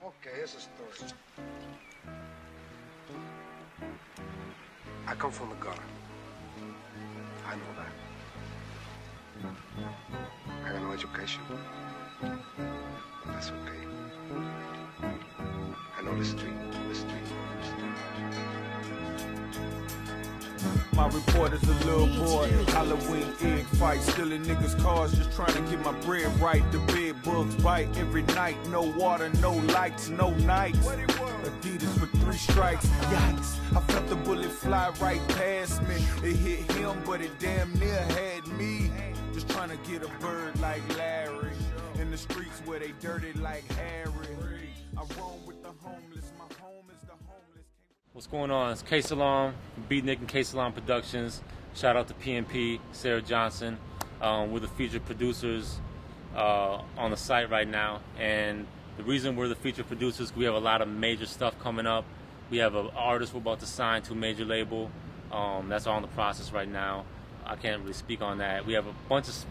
Okay, here's a story. I come from the gutter. I know that. I got no education. But that's okay. I know the street. My report is a little boy, Halloween egg fight, stealing niggas' cars, just trying to get my bread right. The bed bugs bite every night, no water, no lights, no nights. Adidas for 3 strikes, yikes. I felt the bullet fly right past me. It hit him, but it damn near had me. Just trying to get a bird like Larry, in the streets where they dirty like Harry. I roam with the homeless, my home is the homeless. What's going on? It's K-Salaam, Beatnick and K-Salaam Productions. Shout out to PMP, Sarah Johnson. We're the featured producers on the site right now. And the reason we're the featured producers, we have a lot of major stuff coming up. We have an artist we're about to sign to a major label. That's all in the process right now. I can't really speak on that. We have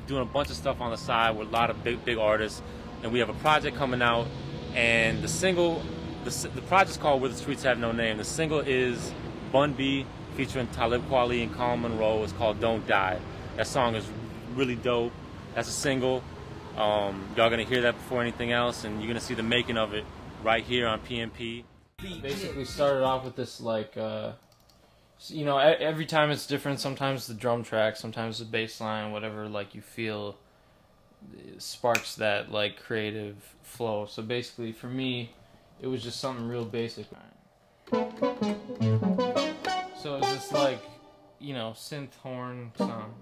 doing a bunch of stuff on the side with a lot of big artists. And we have a project coming out. And the single, the project's called Where the Streets Have No Name. The single is Bun B featuring Talib, Kweli, and Colin Munroe. It's called Don't Die. That song is really dope. That's a single. Y'all gonna hear that before anything else, and you're gonna see the making of it right here on PMP. Basically started off with this, like, you know, every time it's different. Sometimes the drum track, sometimes the bass line, whatever, like, you feel sparks that, like, creative flow. So basically, for me, it was just something real basic. So it's just like, you know, synth horn sound.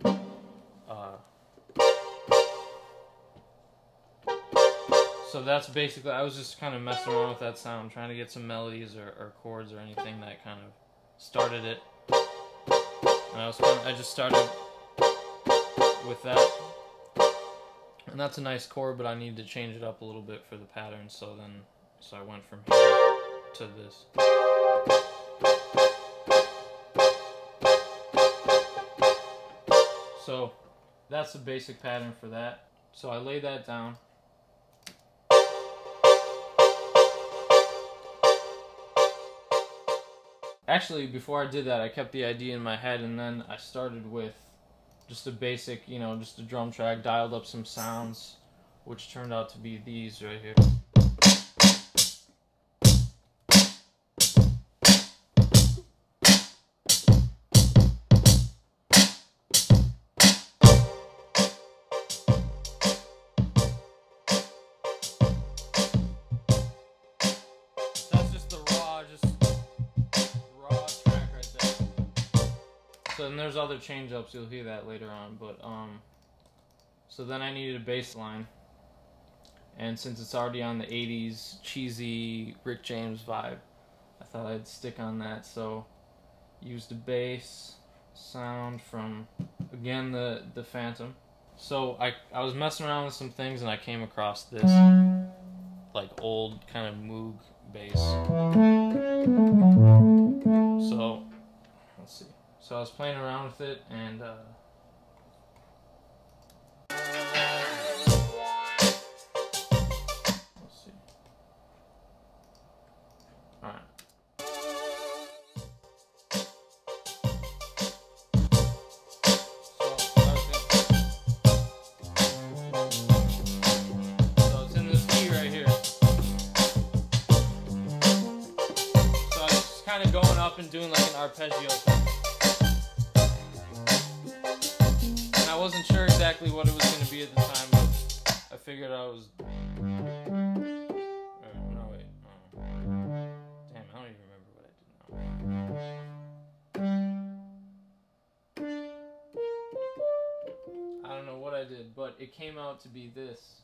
So that's basically, I was just kind of messing around with that sound, trying to get some melodies or chords or anything that kind of started it. And I just started with that. And that's a nice chord, but I need to change it up a little bit for the pattern, so I went from here to this. So that's the basic pattern for that. So I laid that down. Actually, before I did that, I kept the idea in my head, and then I started with just a basic, you know, just a drum track, dialed up some sounds, which turned out to be these right here. So then there's other change ups, you'll hear that later on, but so then I needed a bass line, and since it's already on the 80s cheesy Rick James vibe, I thought I'd stick on that. So used a bass sound from, again, the Phantom. So I was messing around with some things, and I came across this like old kind of Moog bass. So let's see. So I was playing around with it, and let's see. All right. So it's in this key right here. So I was just kind of going up and doing like an arpeggio thing. I wasn't sure exactly what it was going to be at the time, but I figured I was... no, wait. Damn, I don't even remember what I did now. I don't know what I did, but it came out to be this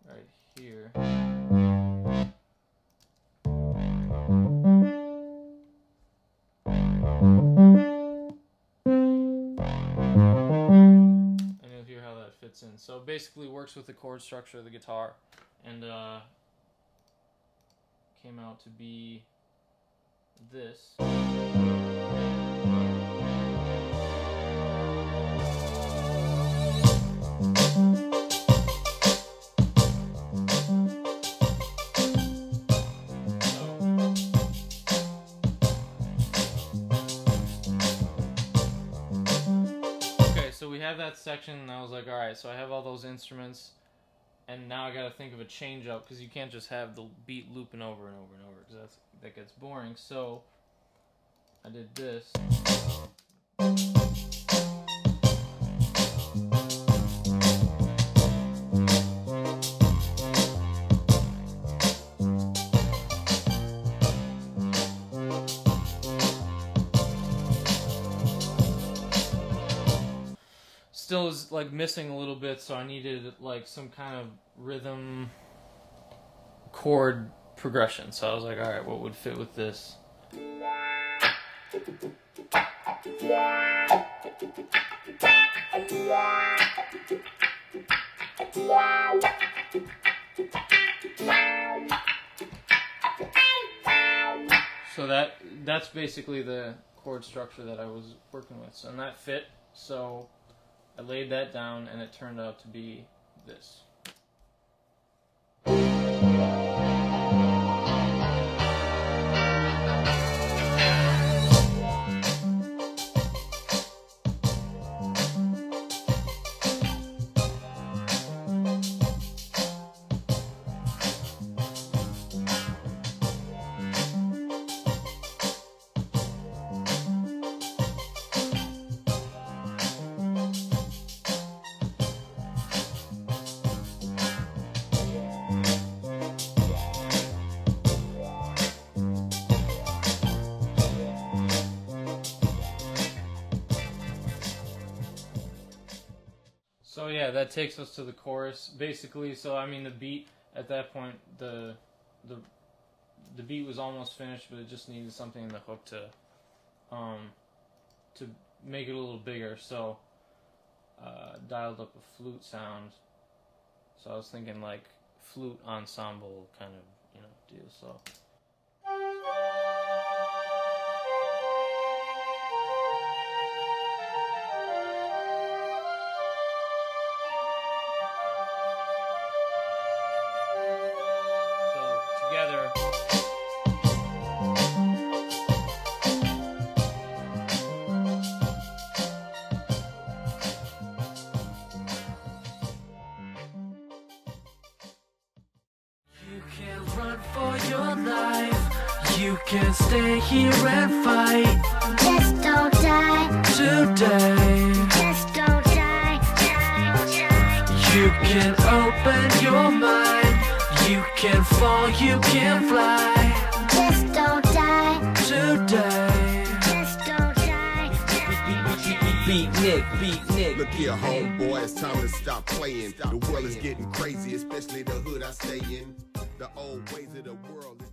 right here. In. So it basically works with the chord structure of the guitar, and came out to be this. have that section, and I was like, all right, so I have all those instruments, and now I got to think of a change up, because you can't just have the beat looping over and over and over, because that gets boring. So I did this. Still is like missing a little bit, so I needed like some kind of rhythm chord progression. So I was like, all right, what would fit with this? So that's basically the chord structure that I was working with. So, and that fit. So I laid that down, and it turned out to be this. So yeah, that takes us to the chorus, basically. So I mean, the beat at that point, the beat was almost finished, but it just needed something in the hook to make it a little bigger. So dialed up a flute sound. So I was thinking like flute ensemble kind of, you know, deal. So. For your life, you can stay here and fight. Just don't die today. Just don't die. You can open your mind. You can fall, you can fly. Just don't die today. Just don't die. Beatnick. Look here, homeboy, it's time to stop playing. The world is getting crazy, especially the hood I stay in. The old ways of the world.